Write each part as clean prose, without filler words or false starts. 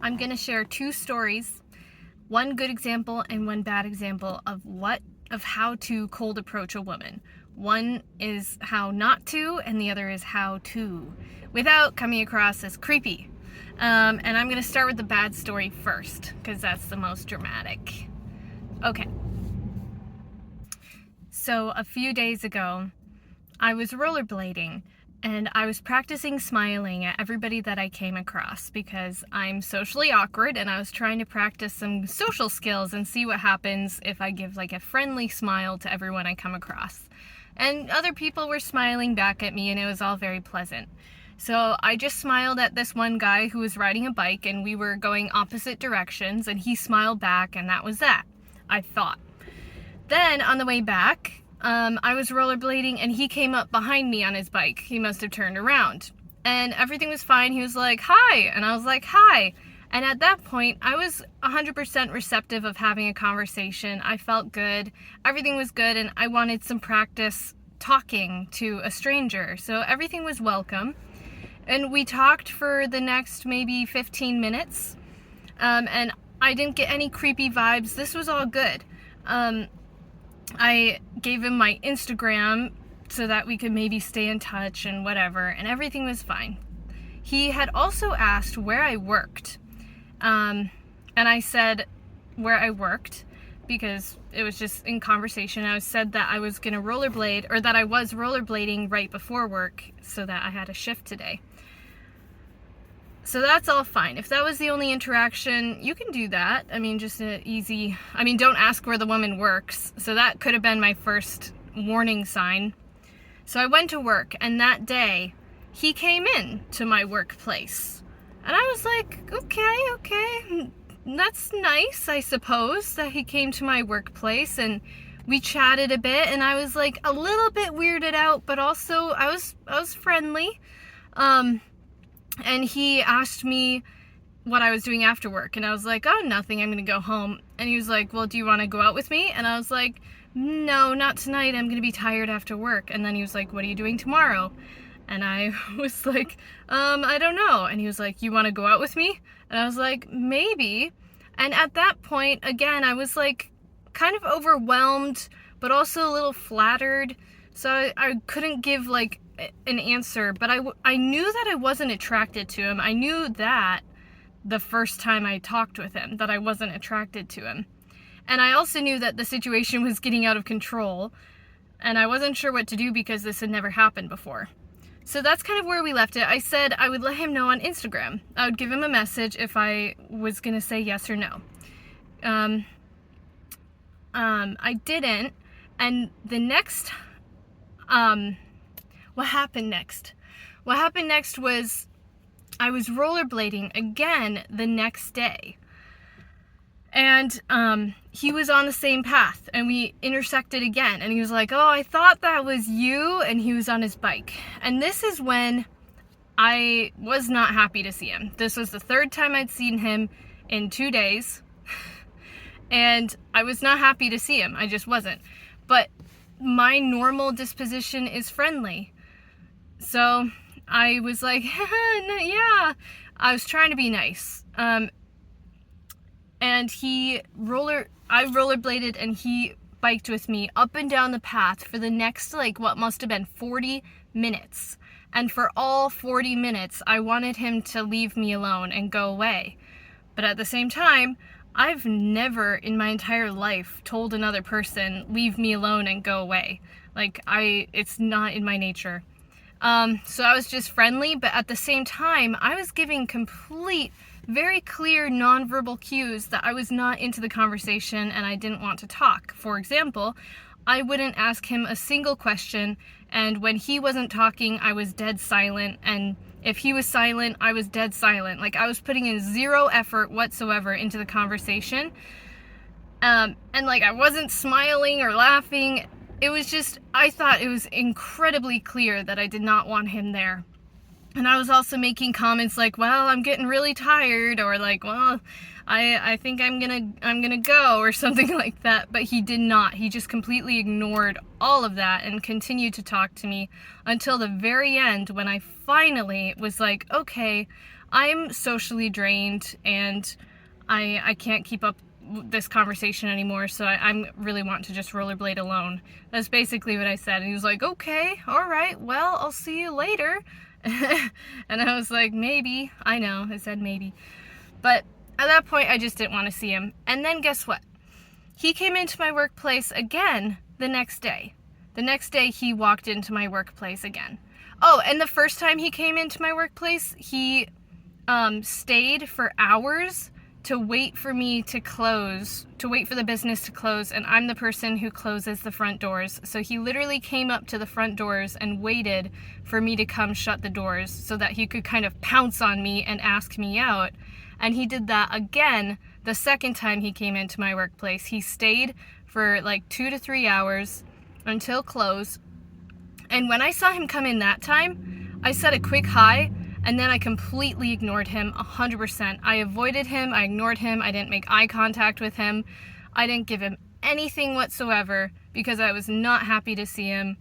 I'm going to share two stories, one good example and one bad example of how to cold approach a woman. One is how not to, and the other is how to, without coming across as creepy. And I'm going to start with the bad story first, because that's the most dramatic. Okay. So a few days ago, I was rollerblading, and I was practicing smiling at everybody that I came across because I'm socially awkward, and I was trying to practice some social skills and see what happens if I give like a friendly smile to everyone I come across. And other people were smiling back at me, and it was all very pleasant. So I just smiled at this one guy who was riding a bike, and we were going opposite directions, and he smiled back, and that was that, I thought. Then on the way back, I was rollerblading, and he came up behind me on his bike. He must have turned around, and everything was fine. He was like, "Hi," and I was like, "Hi." And at that point, I was 100% receptive of having a conversation. I felt good. Everything was good, and I wanted some practice talking to a stranger. So everything was welcome. And we talked for the next maybe 15 minutes. And I didn't get any creepy vibes. This was all good. I gave him my Instagram so that we could maybe stay in touch and whatever, and everything was fine. He had also asked where I worked. And I said where I worked because it was just in conversation. I said that I was going to rollerblade, or that I was rollerblading right before work so that I had a shift today. So that's all fine. If that was the only interaction, you can do that. I mean, just don't ask where the woman works. So that could have been my first warning sign. So I went to work, and that day, he came in to my workplace. And I was like, okay, that's nice, I suppose, that he came to my workplace, and we chatted a bit, and I was like a little bit weirded out, but also I was friendly. And he asked me what I was doing after work, and I was like, "Oh, nothing, I'm gonna go home." And he was like, "Well, do you want to go out with me?" And I was like, "No, not tonight, I'm gonna be tired after work." And then he was like, "What are you doing tomorrow?" And I was like, I don't know." And he was like, "You want to go out with me?" And I was like, "Maybe." And at that point, again, I was like kind of overwhelmed, but also a little flattered. So I couldn't give like an answer, but I knew that I wasn't attracted to him. I knew that the first time I talked with him, that I wasn't attracted to him. And I also knew that the situation was getting out of control, and I wasn't sure what to do because this had never happened before. So that's kind of where we left it. I said I would let him know on Instagram. I would give him a message if I was gonna say yes or no. I didn't, and the next, what happened next? What happened next was I was rollerblading again the next day. And he was on the same path, and we intersected again. And he was like, "Oh, I thought that was you." And he was on his bike. And this is when I was not happy to see him. This was the third time I'd seen him in 2 days. And I was not happy to see him. I just wasn't. But my normal disposition is friendly. So I was like, yeah, I was trying to be nice. And I rollerbladed, and he biked with me up and down the path for the next, like, what must have been 40 minutes. And for all 40 minutes, I wanted him to leave me alone and go away. But at the same time, I've never in my entire life told another person, "Leave me alone and go away." Like, it's not in my nature. So I was just friendly, but at the same time, I was giving very clear nonverbal cues that I was not into the conversation and I didn't want to talk. For example, I wouldn't ask him a single question, and when he wasn't talking, I was dead silent, and if he was silent, I was dead silent. Like, I was putting in zero effort whatsoever into the conversation. And like, I wasn't smiling or laughing. It was just, I thought it was incredibly clear that I did not want him there. And I was also making comments like, "Well, I'm getting really tired," or like, "Well, I think I'm gonna go," or something like that. But he did not. He just completely ignored all of that and continued to talk to me until the very end, when I finally was like, "Okay, I'm socially drained and I can't keep up this conversation anymore, so I'm really want to just rollerblade alone. That's basically what I said. And he was like, okay, all right, well, I'll see you later. And I was like, maybe. I know, I said maybe. But at that point, I just didn't want to see him. And then guess what? He came into my workplace again the next day. The next day, he walked into my workplace again. Oh, and the first time he came into my workplace, he stayed for hours to wait for me to close, to wait for the business to close, and I'm the person who closes the front doors. So he literally came up to the front doors and waited for me to come shut the doors so that he could kind of pounce on me and ask me out. And he did that again the second time he came into my workplace. He stayed for like 2 to 3 hours until close. And when I saw him come in that time, I said a quick hi, and then I completely ignored him 100%. I avoided him, I ignored him, I didn't make eye contact with him. I didn't give him anything whatsoever because I was not happy to see him.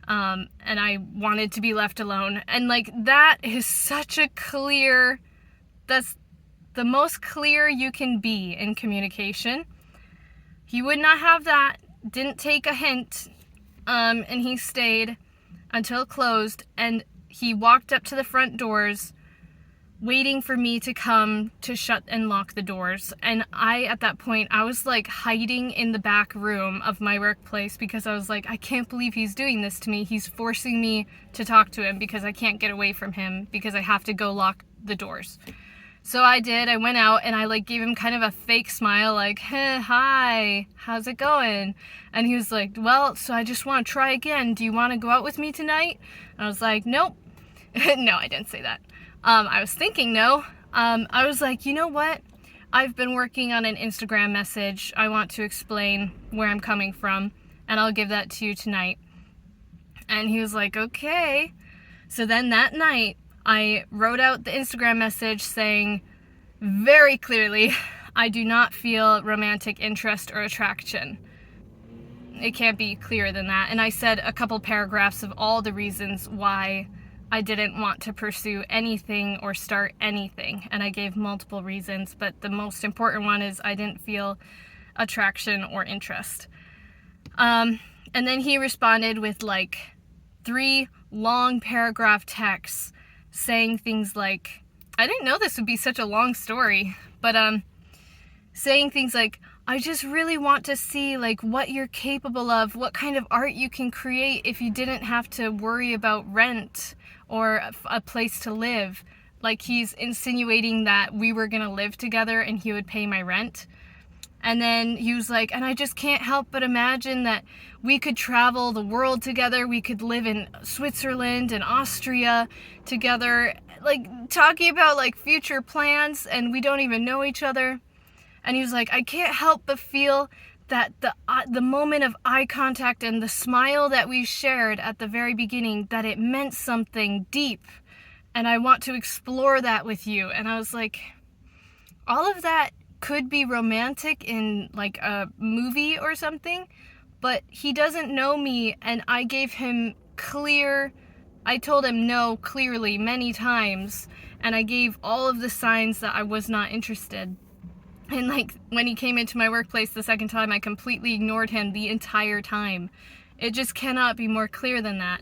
And I wanted to be left alone. And like, that is such a clear, that's the most clear you can be in communication. He would not have that, didn't take a hint, and he stayed until closed, and he walked up to the front doors waiting for me to come to shut and lock the doors. And at that point, I was like hiding in the back room of my workplace because I was like, I can't believe he's doing this to me. He's forcing me to talk to him because I can't get away from him because I have to go lock the doors. So I did. I went out and I like gave him kind of a fake smile, like, hey, hi, how's it going? And he was like, well, so I just want to try again. Do you want to go out with me tonight? And I was like, nope. No, I didn't say that. I was thinking no. I was like, you know what? I've been working on an Instagram message. I want to explain where I'm coming from, and I'll give that to you tonight. And he was like, okay. So then that night, I wrote out the Instagram message saying very clearly, I do not feel romantic interest or attraction. It can't be clearer than that. And I said a couple paragraphs of all the reasons why I didn't want to pursue anything or start anything. And I gave multiple reasons, but the most important one is I didn't feel attraction or interest. And then he responded with like 3 long paragraph texts saying things like, I didn't know this would be such a long story, but saying things like, I just really want to see like what you're capable of, what kind of art you can create if you didn't have to worry about rent or a place to live. Like, he's insinuating that we were gonna live together and he would pay my rent. And then he was like, and I just can't help but imagine that we could travel the world together. We could live in Switzerland and Austria together, like talking about like future plans, and we don't even know each other. And he was like, I can't help but feel that the moment of eye contact and the smile that we shared at the very beginning, that it meant something deep. And I want to explore that with you. And I was like, all of that could be romantic in like a movie or something, but he doesn't know me, and I gave him I told him no clearly many times, and I gave all of the signs that I was not interested. And like when he came into my workplace the second time, I completely ignored him the entire time. It just cannot be more clear than that.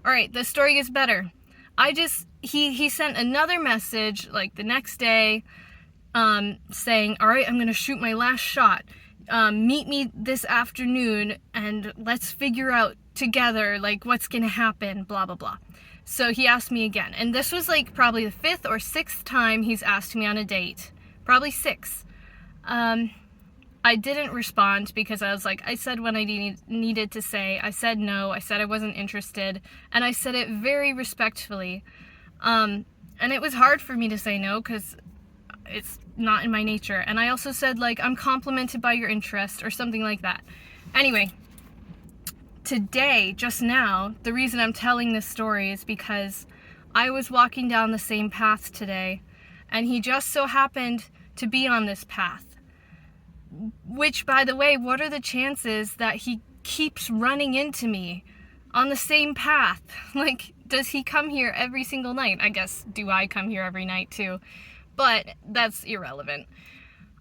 All right, the story gets better. He sent another message like the next day, saying, all right, I'm going to shoot my last shot. Meet me this afternoon and let's figure out together, like, what's going to happen, blah, blah, blah. So he asked me again. And this was like probably the 5th or 6th time he's asked me on a date. Probably 6. I didn't respond because I was like, I said what I needed to say. I said no. I said I wasn't interested. And I said it very respectfully. And it was hard for me to say no because it's not in my nature. And I also said, like, I'm complimented by your interest or something like that. Anyway, today, just now, the reason I'm telling this story is because I was walking down the same path today, and he just so happened to be on this path. Which, by the way, what are the chances that he keeps running into me on the same path? Like, does he come here every single night? I guess, do I come here every night too? But that's irrelevant.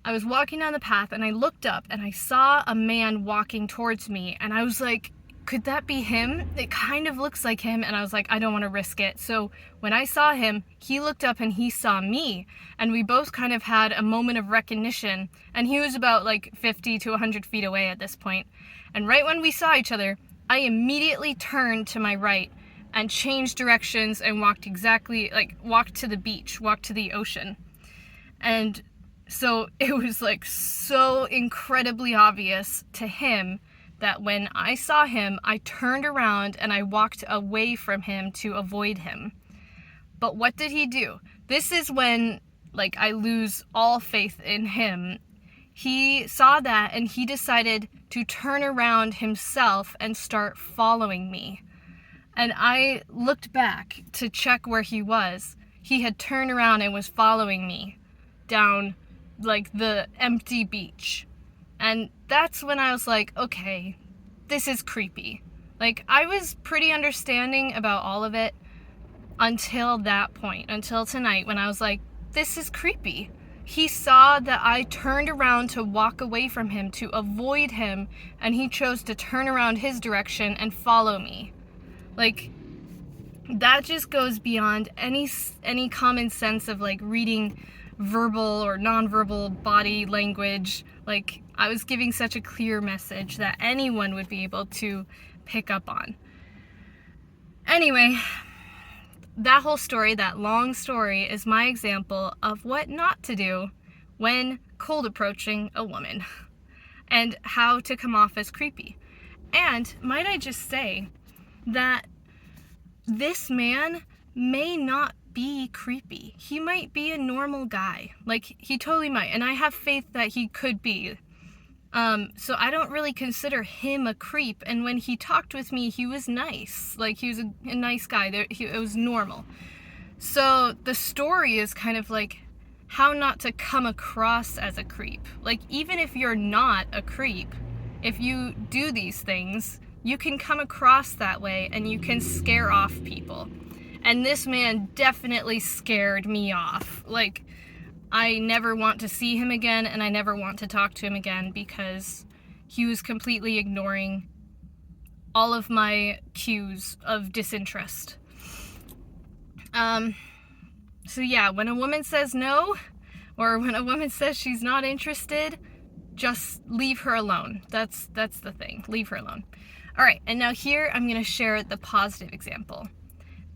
I was walking down the path and I looked up and I saw a man walking towards me, and I was like, could that be him? It kind of looks like him. And I was like, I don't want to risk it. So when I saw him, he looked up and he saw me, and we both kind of had a moment of recognition. And he was about like 50 to 100 feet away at this point. And right when we saw each other, I immediately turned to my right and changed directions and walked to the beach, walked to the ocean. And so it was like so incredibly obvious to him that when I saw him, I turned around and I walked away from him to avoid him. But what did he do? This is when, like, I lose all faith in him. He saw that and he decided to turn around himself and start following me. And I looked back to check where he was. He had turned around and was following me down, like, the empty beach. And that's when I was like, okay, this is creepy. Like, I was pretty understanding about all of it until that point, until tonight, when I was like, this is creepy. He saw that I turned around to walk away from him, to avoid him, and he chose to turn around his direction and follow me. Like, that just goes beyond any common sense of, like, reading verbal or nonverbal body language. Like, I was giving such a clear message that anyone would be able to pick up on. Anyway, that whole story, that long story, is my example of what not to do when cold approaching a woman and how to come off as creepy. And might I just say that this man may not be creepy. He might be a normal guy. Like, he totally might. And I have faith that he could be. So I don't really consider him a creep. And when he talked with me, he was nice. Like, he was a nice guy. It was normal. So the story is kind of like how not to come across as a creep. Like, even if you're not a creep, if you do these things, you can come across that way and you can scare off people. And this man definitely scared me off. Like, I never want to see him again, and I never want to talk to him again because he was completely ignoring all of my cues of disinterest. So yeah, when a woman says no, or when a woman says she's not interested, just leave her alone. That's the thing. Leave her alone. All right, and now here I'm going to share the positive example.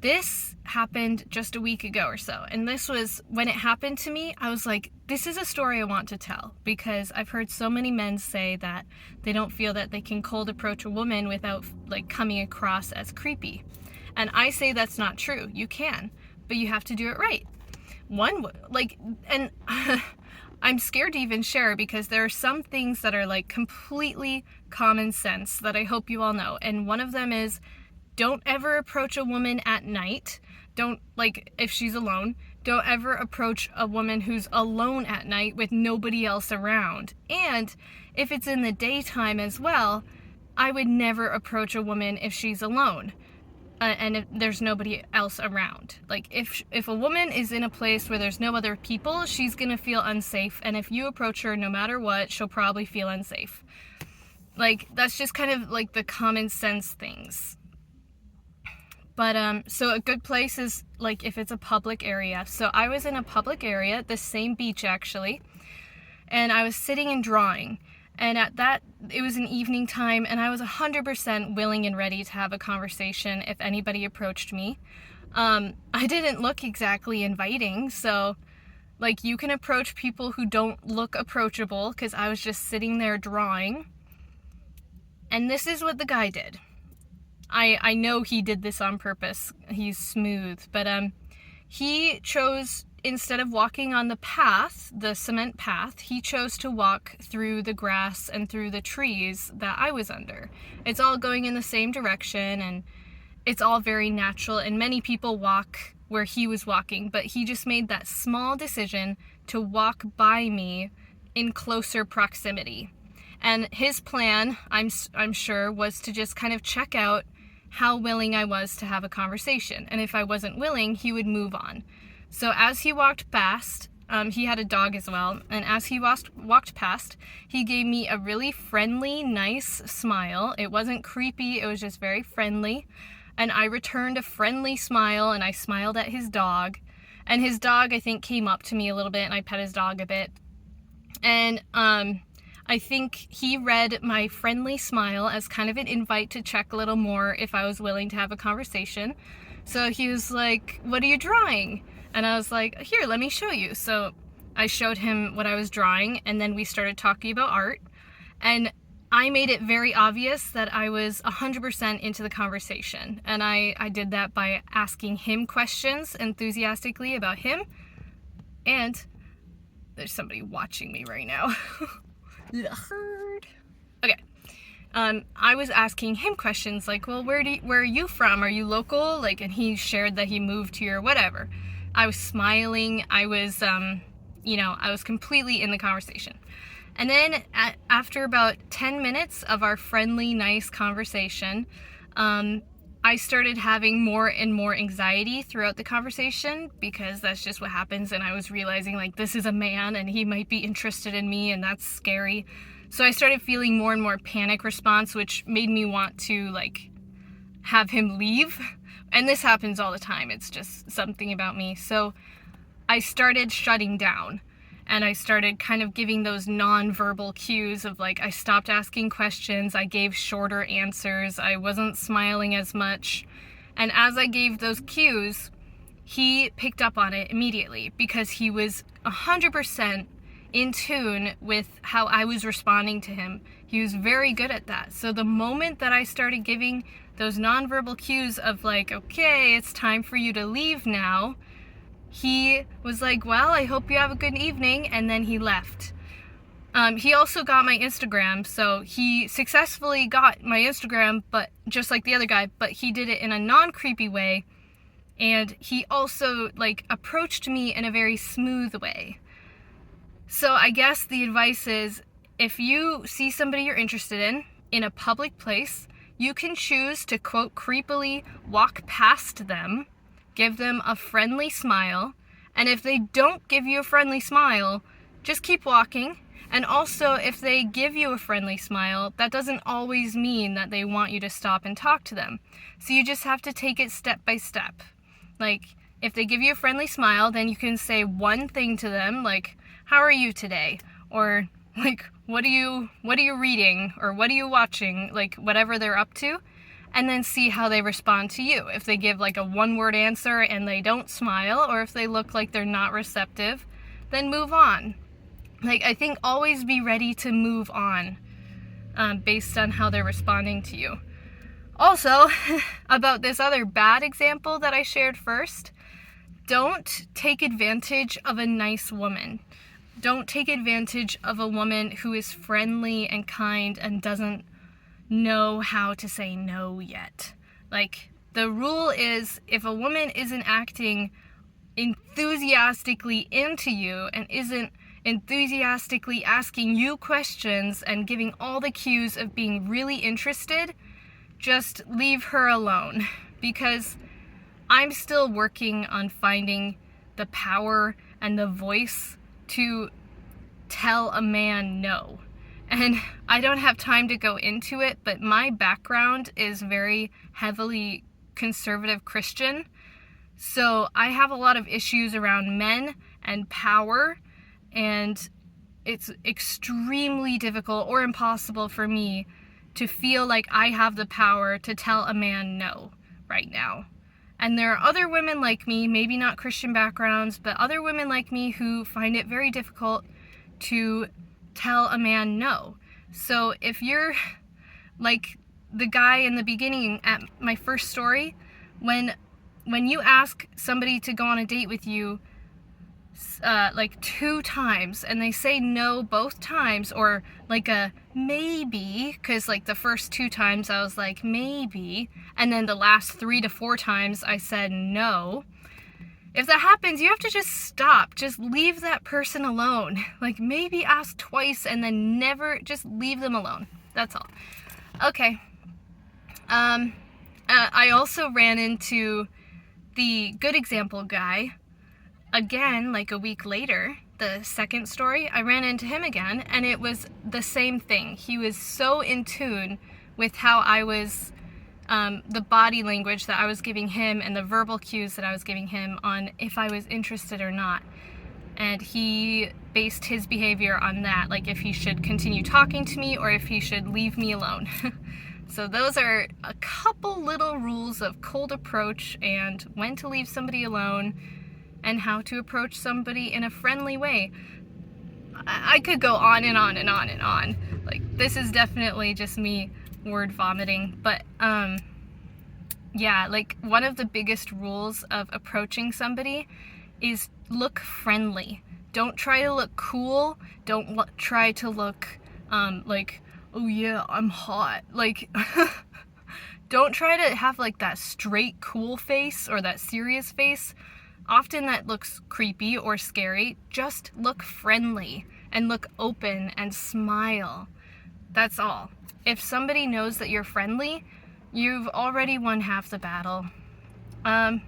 This happened just a week ago or so, and this was, when it happened to me, I was like, this is a story I want to tell, because I've heard so many men say that they don't feel that they can cold approach a woman without, like, coming across as creepy. And I say that's not true. You can, but you have to do it right. And I'm scared to even share, because there are some things that are, like, completely common sense that I hope you all know, and one of them is, don't ever approach a woman at night. Don't, like, if she's alone, don't ever approach a woman who's alone at night with nobody else around. And if it's in the daytime as well, I would never approach a woman if she's alone and if there's nobody else around. Like, if a woman is in a place where there's no other people, she's gonna feel unsafe, and if you approach her, no matter what, she'll probably feel unsafe. Like, that's just kind of like the common sense things. But, so a good place is, like, if it's a public area. So I was in a public area, the same beach actually, and I was sitting and drawing. And at that, it was an evening time, and I was 100% willing and ready to have a conversation if anybody approached me. I didn't look exactly inviting, so, like, you can approach people who don't look approachable, because I was just sitting there drawing. And this is what the guy did. I know he did this on purpose. He's smooth. But he chose, instead of walking on the path, the cement path, he chose to walk through the grass and through the trees that I was under. It's all going in the same direction, and it's all very natural, and many people walk where he was walking, but he just made that small decision to walk by me in closer proximity. And his plan, I'm sure, was to just kind of check out how willing I was to have a conversation. And if I wasn't willing, he would move on. So as he walked past, he had a dog as well, and as he walked past, he gave me a really friendly, nice smile. It wasn't creepy, it was just very friendly. And I returned a friendly smile, and I smiled at his dog. And his dog, I think, came up to me a little bit, and I pet his dog a bit. And I think he read my friendly smile as kind of an invite to check a little more if I was willing to have a conversation. So he was like, "What are you drawing?" And I was like, "Here, let me show you." So I showed him what I was drawing, and then we started talking about art. And I made it very obvious that I was 100% into the conversation. And I did that by asking him questions enthusiastically about him. And there's somebody watching me right now. Okay. I was asking him questions like, "Well, where are you from? Are you local?" Like, and he shared that he moved here, whatever. I was smiling. I was, I was completely in the conversation. And then after about 10 minutes of our friendly, nice conversation, I started having more and more anxiety throughout the conversation, because that's just what happens. And I was realizing, like, this is a man and he might be interested in me, and that's scary. So I started feeling more and more panic response, which made me want to, like, have him leave. And this happens all the time. It's just something about me. So I started shutting down, and I started kind of giving those non-verbal cues of, like, I stopped asking questions, I gave shorter answers, I wasn't smiling as much. And as I gave those cues, he picked up on it immediately, because he was 100% in tune with how I was responding to him. He was very good at that. So the moment that I started giving those nonverbal cues of, like, "Okay, it's time for you to leave now," he was like, "Well, I hope you have a good evening," and then he left. He also got my Instagram, so he successfully got my Instagram, but just like the other guy, but he did it in a non-creepy way, and he also, like, approached me in a very smooth way. So I guess the advice is, if you see somebody you're interested in a public place, you can choose to, quote, creepily walk past them, give them a friendly smile, and if they don't give you a friendly smile, just keep walking. And also, if they give you a friendly smile, that doesn't always mean that they want you to stop and talk to them. So you just have to take it step by step. Like, if they give you a friendly smile, then you can say one thing to them, like, "How are you today?" Or, like, what are you reading? Or what are you watching? Like, whatever they're up to. And then see how they respond to you. If they give, like, a one-word answer and they don't smile, or if they look like they're not receptive, then move on. Like, I think always be ready to move on based on how they're responding to you. Also, about this other bad example that I shared first, don't take advantage of a nice woman. Don't take advantage of a woman who is friendly and kind and doesn't know how to say no yet. Like, the rule is, if a woman isn't acting enthusiastically into you and isn't enthusiastically asking you questions and giving all the cues of being really interested, just leave her alone. Because I'm still working on finding the power and the voice to tell a man no. And I don't have time to go into it, but my background is very heavily conservative Christian. So I have a lot of issues around men and power, and it's extremely difficult or impossible for me to feel like I have the power to tell a man no right now. And there are other women like me, maybe not Christian backgrounds, but other women like me who find it very difficult to tell a man no. So if you're like the guy in the beginning at my first story, when you ask somebody to go on a date with you like 2 times and they say no both times, or like a maybe, because like the first 2 times I was like maybe, and then the last 3 to 4 times I said no. If that happens, you have to just stop. Just leave that person alone. Like, maybe ask twice and then never, just leave them alone. That's all. Okay. I also ran into the good example guy again, like a week later. The second story, I ran into him again, and it was the same thing. He was so in tune with how I was, the body language that I was giving him and the verbal cues that I was giving him on if I was interested or not. And he based his behavior on that, like if he should continue talking to me or if he should leave me alone. So those are a couple little rules of cold approach and when to leave somebody alone and how to approach somebody in a friendly way. I could go on and on and on and on. Like, this is definitely just me word vomiting, but yeah, like one of the biggest rules of approaching somebody is look friendly. Don't try to look cool. Don't try to look like, oh yeah, I'm hot. Like, don't try to have like that straight cool face or that serious face. Often that looks creepy or scary. Just look friendly and look open and smile. That's all. If somebody knows that you're friendly, you've already won half the battle. Yeah.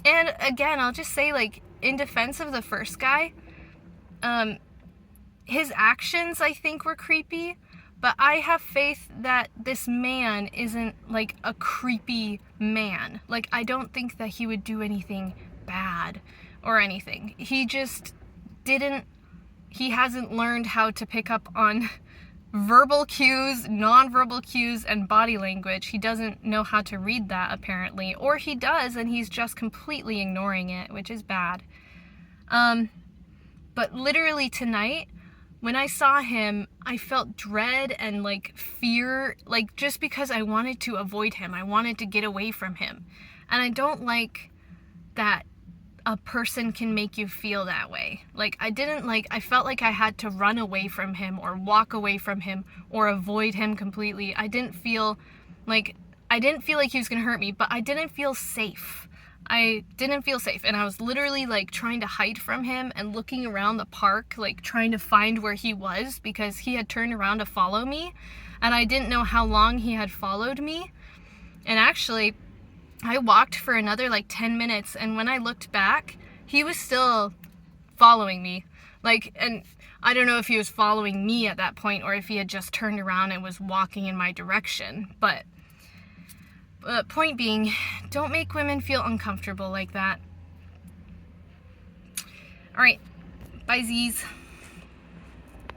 And again, I'll just say, like, in defense of the first guy, his actions, I think, were creepy, but I have faith that this man isn't, like, a creepy man. Like, I don't think that he would do anything bad or anything. He just he hasn't learned how to pick up on verbal cues, non-verbal cues, and body language. He doesn't know how to read that, apparently. Or he does, and he's just completely ignoring it, which is bad. But literally tonight, when I saw him, I felt dread and, like, fear, like, just because I wanted to avoid him. I wanted to get away from him. And I don't like that a person can make you feel that way. Like, I felt like I had to run away from him or walk away from him or avoid him completely. I didn't feel like he was gonna hurt me, but I didn't feel safe. And I was literally, like, trying to hide from him and looking around the park, like, trying to find where he was because he had turned around to follow me, and I didn't know how long he had followed me. And actually, I walked for another, like, 10 minutes, and when I looked back, he was still following me. Like, and I don't know if he was following me at that point or if he had just turned around and was walking in my direction. But point being, don't make women feel uncomfortable like that. All right, bye, Z's.